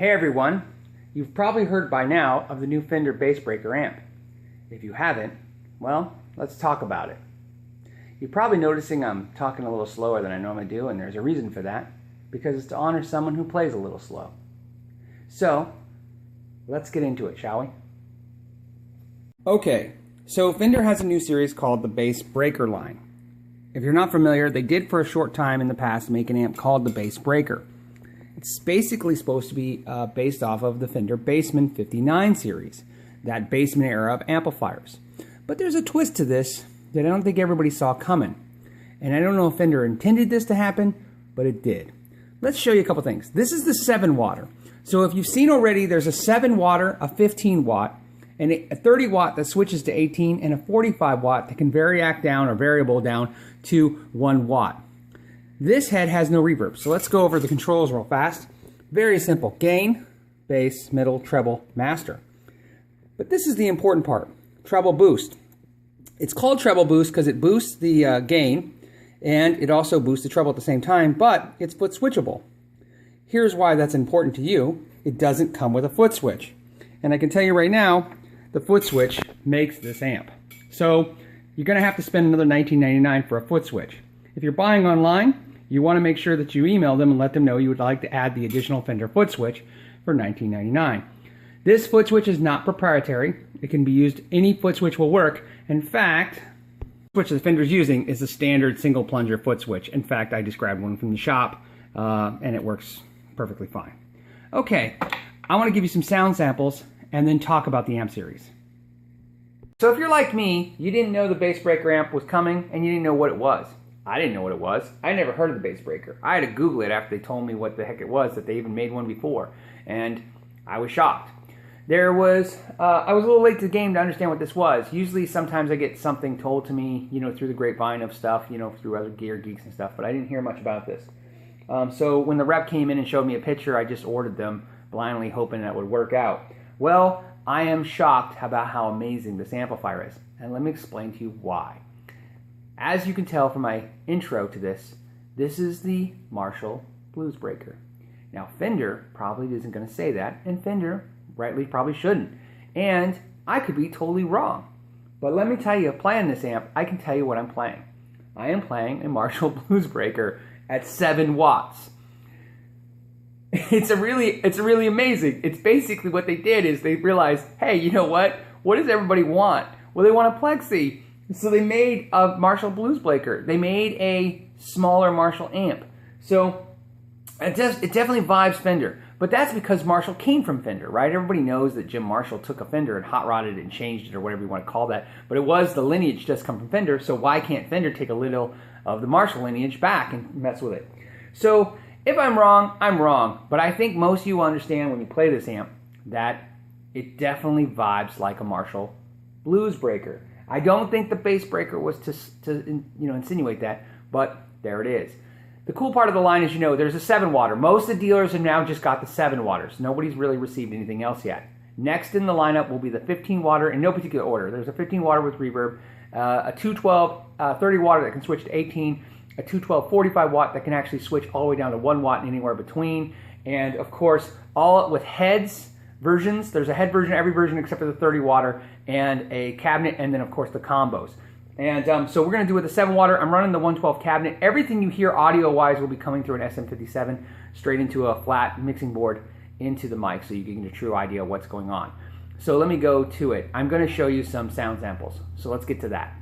Hey everyone, you've probably heard by now of the new Fender Bassbreaker amp. If you haven't, well, let's talk about it. You're probably noticing I'm talking a little slower than I normally do, and there's a reason for that, because it's to honor someone who plays a little slow. So, let's get into it, shall we? Okay, so Fender has a new series called the Bassbreaker line. If you're not familiar, they did for a short time in the past make an amp called the Bassbreaker. It's basically supposed to be based off of the Fender Bassman 59 series, that Bassman era of amplifiers. But there's a twist to this that I don't think everybody saw coming. And I don't know if Fender intended this to happen, but it did. Let's show you a couple things. This is the 7-watter. So if you've seen already, there's a 7-watter, a 15-watt, and a 30-watt that switches to 18, and a 45-watt that can variac down or variable down to 1 watt. This head has no reverb, so let's go over the controls real fast. Very simple. Gain, bass, middle, treble, master. But this is the important part. Treble boost. It's called treble boost because it boosts the gain, and it also boosts the treble at the same time, but it's foot switchable. Here's why that's important to you. It doesn't come with a foot switch. And I can tell you right now, the foot switch makes this amp. So you're going to have to spend another $19.99 for a foot switch. If you're buying online, you want to make sure that you email them and let them know you would like to add the additional Fender foot switch for $19.99. This foot switch is not proprietary. It can be used, any foot switch will work. In fact, the switch that Fender's using is a standard single plunger foot switch. In fact, I just grabbed one from the shop and it works perfectly fine. Okay, I want to give you some sound samples and then talk about the amp series. So if you're like me, you didn't know the Bassbreaker amp was coming and you didn't know what it was. I didn't know what it was. I never heard of the Bassbreaker. I had to Google it after they told me what the heck it was, that they even made one before. And I was shocked. I was a little late to the game to understand what this was. Usually sometimes I get something told to me, through the grapevine of stuff, through other gear geeks and stuff, but I didn't hear much about this. So when the rep came in and showed me a picture, I just ordered them blindly hoping that would work out. Well, I am shocked about how amazing this amplifier is. And let me explain to you why. As you can tell from my intro to this, this is the Marshall Bluesbreaker. Now Fender probably isn't going to say that, and Fender rightly probably shouldn't. And I could be totally wrong. But let me tell you, playing this amp, I can tell you what I'm playing. I am playing a Marshall Bluesbreaker at 7 watts. It's really amazing. It's basically what they did is they realized, hey, you know what? What does everybody want? Well, they want a plexi. So they made a Marshall Bluesbreaker. They made a smaller Marshall amp. So it definitely vibes Fender. But that's because Marshall came from Fender, right? Everybody knows that Jim Marshall took a Fender and hot rodded it and changed it, or whatever you want to call that. But it was, the lineage just come from Fender, so why can't Fender take a little of the Marshall lineage back and mess with it? So if I'm wrong, I'm wrong. But I think most of you will understand when you play this amp that it definitely vibes like a Marshall Bluesbreaker. I don't think the Bassbreaker was to insinuate that, but there it is. The cool part of the line is, there's a 7-watter. Most of the dealers have now just got the 7-watters. Nobody's really received anything else yet. Next in the lineup will be the 15-watter in no particular order. There's a 15-watter with reverb, a 212 30-watter that can switch to 18, a 212 45-watt that can actually switch all the way down to 1 watt and anywhere between, and of course, all with heads versions. There's a head version, every version except for the 30-watter, and a cabinet, and then of course the combos. And so we're going to do with the 7-watter. I'm running the 112 cabinet. Everything you hear audio-wise will be coming through an SM57 straight into a flat mixing board into the mic, so you can get a true idea of what's going on. So let me go to it. I'm going to show you some sound samples. So let's get to that.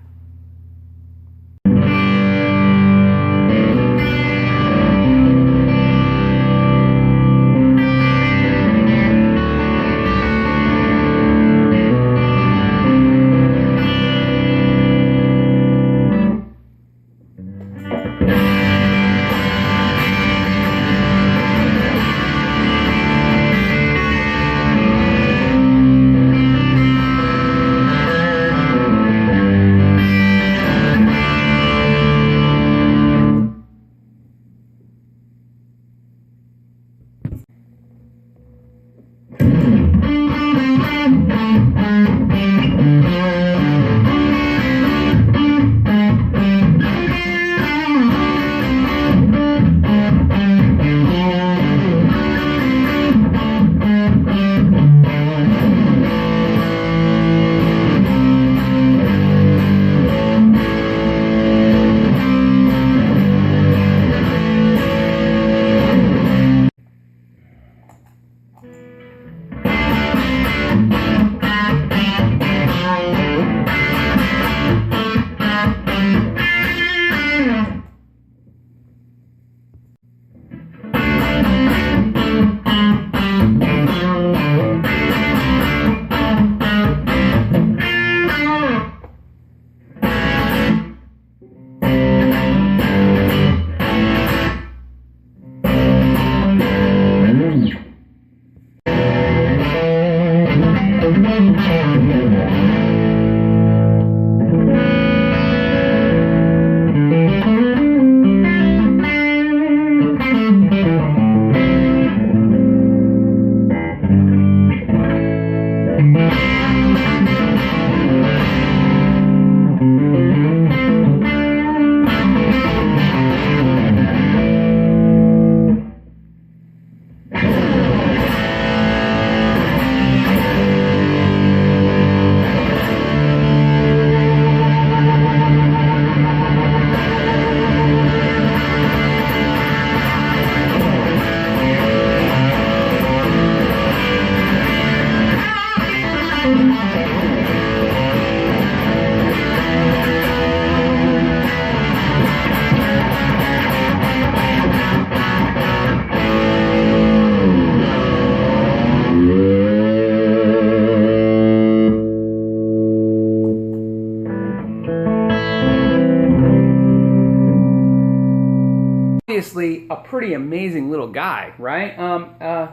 pretty amazing little guy, right?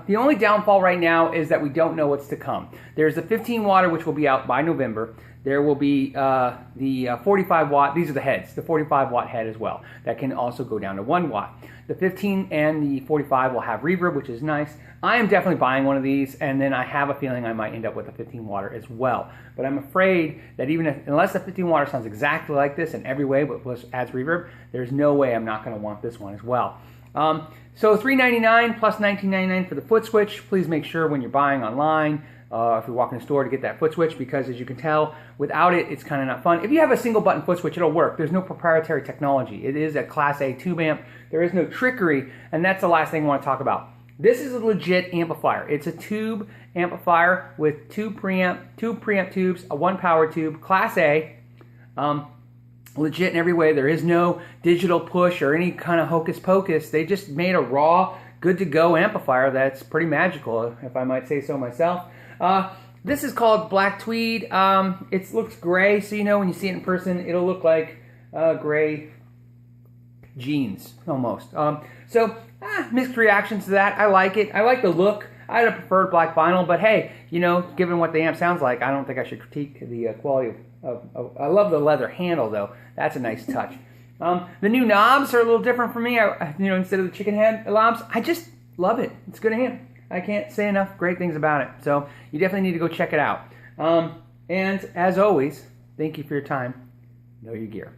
The only downfall right now is that we don't know what's to come. There's the 15 watt, which will be out by November. There will be the 45 watt. These are the heads, the 45 watt head as well. That can also go down to 1 watt. The 15 and the 45 will have reverb, which is nice. I am definitely buying one of these, and then I have a feeling I might end up with a 15 watter as well. But I'm afraid that even if, unless the 15 watter sounds exactly like this in every way, but plus adds reverb, there's no way I'm not going to want this one as well. So $399 plus $19.99 for the foot switch. Please make sure when you're buying online, if you're walking in the store, to get that foot switch, because as you can tell, without it, it's kind of not fun. If you have a single button foot switch, it'll work. There's no proprietary technology. It is a Class A tube amp. There is no trickery, and that's the last thing I want to talk about. This is a legit amplifier. It's a tube amplifier with two preamp tubes, a 1 power tube, Class A. Legit in every way. There is no digital push or any kind of hocus pocus. They just made a raw, good to go amplifier that's pretty magical, if I might say so myself. This is called Black Tweed. It looks gray, so you know when you see it in person, it'll look like gray jeans almost. Mixed reactions to that. I like it. I like the look. I'd have preferred black vinyl, but hey, you know, given what the amp sounds like, I don't think I should critique the quality of I love the leather handle though. That's a nice touch. The new knobs are a little different for me. Instead of the chicken head knobs, I just love it. It's a good amp. I can't say enough great things about it. So you definitely need to go check it out. And as always, thank you for your time. Know your gear.